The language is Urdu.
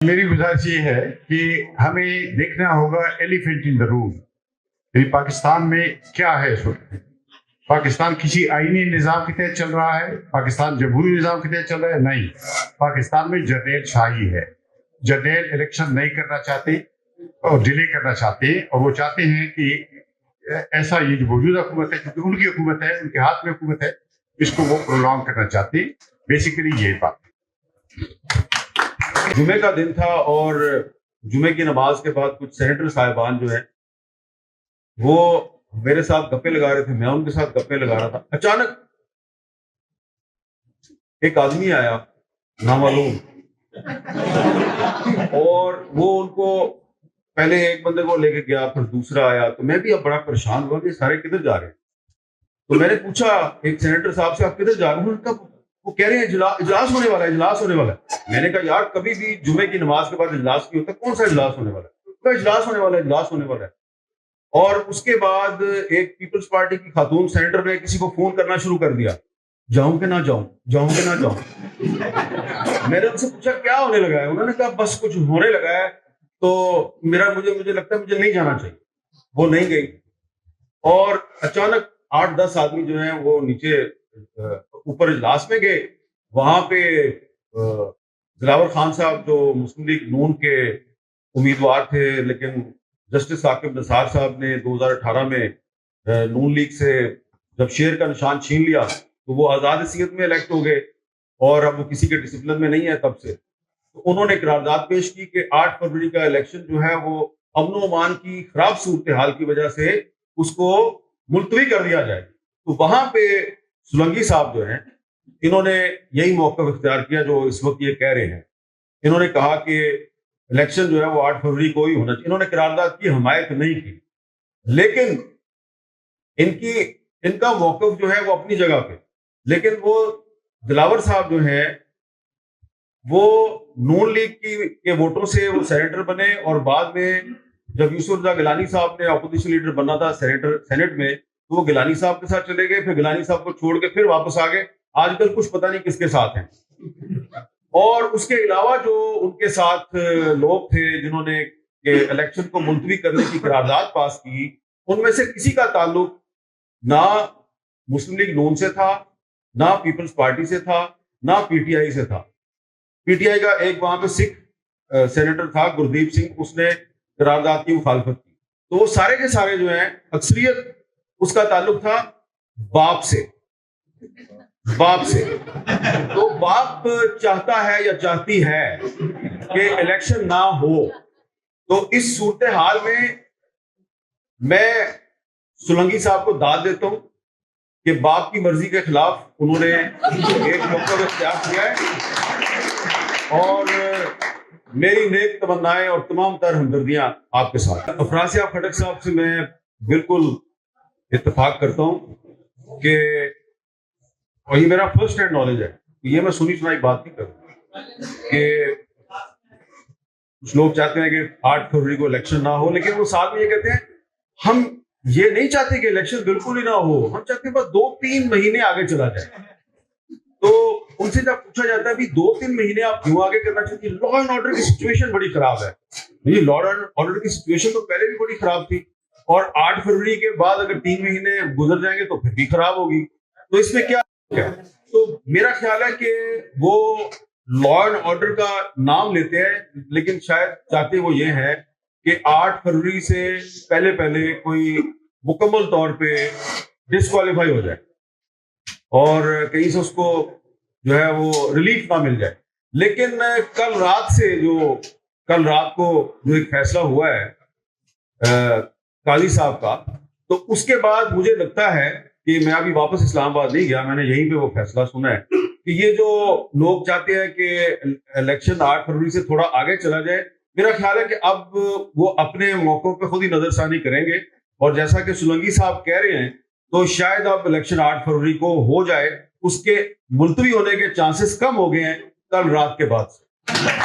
میری گزارش یہ ہے کہ ہمیں دیکھنا ہوگا ایلیفینٹ ان دا روم. پاکستان میں کیا ہے اس وقت؟ پاکستان کسی آئینی نظام کے تحت چل رہا ہے؟ پاکستان جمہوری نظام کے تحت چل رہا ہے؟ نہیں. پاکستان میں جرنیل شاہی ہے. جرنیل الیکشن نہیں کرنا چاہتے اور ڈیلے کرنا چاہتے ہیں، اور وہ چاہتے ہیں کہ ایسا یہ جو موجودہ حکومت ہے، کیونکہ ان کی حکومت ہے، ان کے ہاتھ میں حکومت ہے، اس کو وہ پرولونگ کرنا چاہتے ہیں. بیسیکلی یہ بات. جمعے کا دن تھا اور جمعے کی نماز کے بعد کچھ سینیٹر صاحبان جو ہیں وہ میرے ساتھ گپے لگا رہے تھے، میں ان کے ساتھ گپے لگا رہا تھا. اچانک ایک آدمی آیا نامعلوم، اور وہ ان کو پہلے ایک بندے کو لے کے گیا، پھر دوسرا آیا. تو میں بھی اب بڑا پریشان ہوا کہ سارے کدھر جا رہے ہیں. تو میں نے پوچھا ایک سینیٹر صاحب سے، آپ کدھر جا رہے ہیں؟ وہ کہہ رہے ہیں اجلاس ہونے والا ہے، اجلاس ہونے والا ہے. میں نے کہا یار کبھی بھی جمعے کی نماز کے بعد اجلاس نہیں ہوتا، کون سا اجلاس ہونے والا ہے؟ اجلاس ہونے والا ہے، اجلاس ہونے والا ہے. اور اس کے بعد ایک پیپلز پارٹی کی خاتون سینیٹر نے کسی کو فون کرنا شروع کر دیا، جاؤں کہ نہ جاؤں، جاؤں کہ نہ جاؤں. میں نے ان سے پوچھا کیا ہونے لگا ہے؟ انہوں نے کہا بس کچھ ہونے لگا ہے، تو مجھے لگتا ہے مجھے نہیں جانا چاہیے. وہ نہیں گئی، اور اچانک 8-10 آدمی جو ہیں وہ نیچے اوپر اجلاس میں گئے. وہاں پہ دلاور خان صاحب جو مسلم لیگ نون کے امیدوار تھے، لیکن جسٹس ثاقب نثار صاحب نے 2018 میں نون لیگ سے جب شیر کا نشان چھین لیا تو وہ آزاد حیثیت میں الیکٹ ہو گئے، اور اب وہ کسی کے ڈسپلن میں نہیں ہے تب سے. تو انہوں نے قرارداد پیش کی کہ 8 فروری کا الیکشن جو ہے وہ امن و امان کی خراب صورتحال کی وجہ سے اس کو ملتوی کر دیا جائے. تو وہاں پہ سولنگی صاحب جو ہیں انہوں نے یہی موقف اختیار کیا جو اس وقت یہ کہہ رہے ہیں. انہوں نے کہا کہ الیکشن جو ہے وہ 8 فروری کو ہی ہونا چاہیے. انہوں نے قرارداد کی حمایت نہیں کی، لیکن ان کا موقف جو ہے وہ اپنی جگہ پہ. لیکن وہ دلاور صاحب جو ہیں وہ نون لیگ کے ووٹوں سے وہ سینیٹر بنے، اور بعد میں جب یوسف رضا گیلانی صاحب نے اپوزیشن لیڈر بننا تھا سینیٹ میں تو وہ گیلانی صاحب کے ساتھ چلے گئے، پھر گیلانی صاحب کو چھوڑ کے پھر واپس آ گئے. آج کل کچھ پتہ نہیں کس کے ساتھ ہیں. اور اس کے علاوہ جو ان کے ساتھ لوگ تھے جنہوں نے الیکشن کو ملتوی کرنے کی قرارداد پاس کی، ان میں سے کسی کا تعلق نہ مسلم لیگ نون سے تھا، نہ پیپلز پارٹی سے تھا، نہ پی ٹی آئی سے تھا. پی ٹی آئی کا ایک وہاں پہ سکھ سینیٹر تھا گردیپ سنگھ، اس نے قرارداد کی مخالفت کی. تو وہ سارے کے سارے جو ہیں اکثریت اس کا تعلق تھا باپ سے. تو باپ چاہتا ہے یا چاہتی ہے کہ الیکشن نہ ہو. تو اس صورتحال میں سولنگی صاحب کو داد دیتا ہوں کہ باپ کی مرضی کے خلاف انہوں نے ایک موقف اختیار کیا ہے، اور میری نیک تمنائیں اور تمام تر ہمدردیاں آپ کے ساتھ. افراسیاب خٹک صاحب سے میں بالکل اتفاق کرتا ہوں کہ، اور یہ میرا فرسٹ ہینڈ نالج ہے، یہ میں سنی سنائی بات نہیں کروں کہ کچھ لوگ چاہتے ہیں کہ 8 فروری کو الیکشن نہ ہو، لیکن وہ ساتھ میں یہ کہتے ہیں ہم یہ نہیں چاہتے کہ الیکشن بالکل ہی نہ ہو، ہم چاہتے ہیں بس 2-3 مہینے آگے چلا جائے. تو ان سے جب پوچھا جاتا ہے بھی 2-3 مہینے آپ کیوں آگے کرنا چاہتے ہیں؟ لا اینڈ آرڈر کی سچویشن بڑی خراب ہے. یہ لا اینڈ آرڈر کی سچویشن تو پہلے بھی بڑی خراب تھی، اور 8 فروری کے بعد اگر 3 مہینے گزر جائیں گے تو پھر بھی خراب ہوگی. تو اس میں کیا؟ تو میرا خیال ہے کہ وہ لا اینڈ آرڈر کا نام لیتے ہیں، لیکن شاید چاہتے وہ یہ ہے کہ 8 فروری سے پہلے کوئی مکمل طور پہ ڈسکوالیفائی ہو جائے اور کہیں سے اس کو جو ہے وہ ریلیف نہ مل جائے. لیکن کل رات کو جو ایک فیصلہ ہوا ہے قاضی صاحب کا، تو اس کے بعد مجھے لگتا ہے کہ میں ابھی واپس اسلام آباد نہیں گیا، میں نے یہیں پہ وہ فیصلہ سنا ہے کہ یہ جو لوگ چاہتے ہیں کہ الیکشن 8 فروری سے تھوڑا آگے چلا جائے، میرا خیال ہے کہ اب وہ اپنے موقعوں پہ خود ہی نظر ثانی کریں گے. اور جیسا کہ سولنگی صاحب کہہ رہے ہیں تو شاید اب الیکشن 8 فروری کو ہو جائے، اس کے ملتوی ہونے کے چانسز کم ہو گئے ہیں کل رات کے بعد سے.